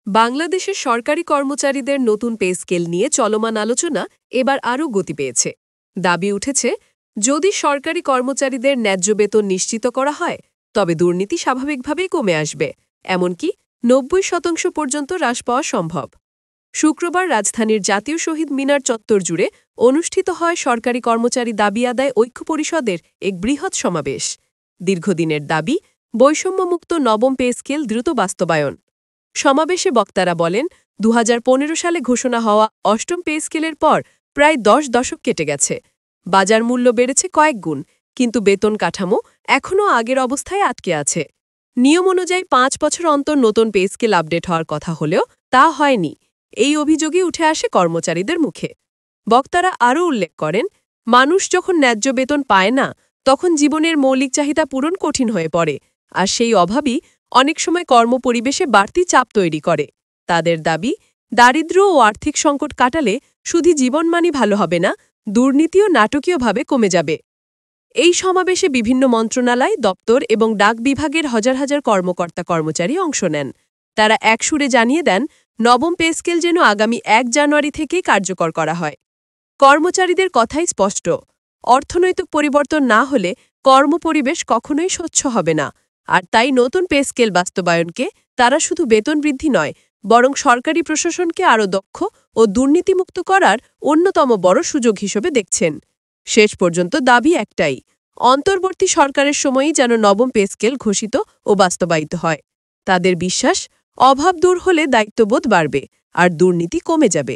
বাংলাদেশের সরকারি কর্মচারীদের নতুন পে স্কেল নিয়ে চলমান আলোচনা এবার আরও গতি পেয়েছে। দাবি উঠেছে, যদি সরকারি কর্মচারীদের ন্যায্য বেতন নিশ্চিত করা হয় তবে দুর্নীতি স্বাভাবিকভাবেই কমে আসবে, এমনকি ৯০% পর্যন্ত হ্রাস পাওয়া সম্ভব। শুক্রবার রাজধানীর জাতীয় শহীদ মিনার চত্বর জুড়ে অনুষ্ঠিত হয় সরকারি কর্মচারী দাবি আদায় ঐক্য পরিষদের এক বৃহৎ সমাবেশ। দীর্ঘদিনের দাবি বৈষম্যমুক্ত নবম পে স্কেল দ্রুত বাস্তবায়ন। সমাবেশে বক্তারা বলেন, ২০১৫ সালে ঘোষণা হওয়া অষ্টম পে স্কেলের পর প্রায় ১০ দশক কেটে গেছে। বাজার মূল্য বেড়েছে কয়েক গুণ, কিন্তু বেতন কাঠামো এখনও আগের অবস্থায় আটকে আছে। নিয়ম অনুযায়ী ৫ বছর অন্তর নতুন পে স্কেল আপডেট হওয়ার কথা হলেও তা হয়নি। এই অভিযোগই উঠে আসে কর্মচারীদের মুখে। বক্তারা আরও উল্লেখ করেন, মানুষ যখন ন্যায্য বেতন পায় না তখন জীবনের মৌলিক চাহিদা পূরণ কঠিন হয়ে পড়ে, আর সেই অভাবই অনেক সময় কর্মপরিবেশে বাড়তি চাপ তৈরি করে। তাদের দাবি, দারিদ্র্য ও আর্থিক সংকট কাটালে শুধু জীবনমানই ভালো হবে না, দুর্নীতিও নাটকীয়ভাবে কমে যাবে। এই সমাবেশে বিভিন্ন মন্ত্রণালয়, দপ্তর এবং ডাক বিভাগের হাজার হাজার কর্মকর্তা-কর্মচারী অংশ নেন। তারা একসুরে জানিয়ে দেন, নবম পে স্কেল যেন আগামী ১ জানুয়ারি থেকেই কার্যকর করা হয়। কর্মচারীদের কথাই স্পষ্ট, অর্থনৈতিক পরিবর্তন না হলে কর্মপরিবেশ কখনোই স্বচ্ছ হবে না। আর তাই নতুন পে স্কেল বাস্তবায়নকে তারা শুধু বেতন বৃদ্ধি নয়, বরং সরকারি প্রশাসনকে আরও দক্ষ ও দুর্নীতিমুক্ত করার অন্যতম বড় সুযোগ হিসেবে দেখছেন। শেষ পর্যন্ত দাবি একটাই, অন্তর্বর্তী সরকারের সময়ই যেন নবম পে স্কেল ঘোষিত ও বাস্তবায়িত হয়। তাদের বিশ্বাস, অভাব দূর হলে দায়িত্ববোধ বাড়বে আর দুর্নীতি কমে যাবে।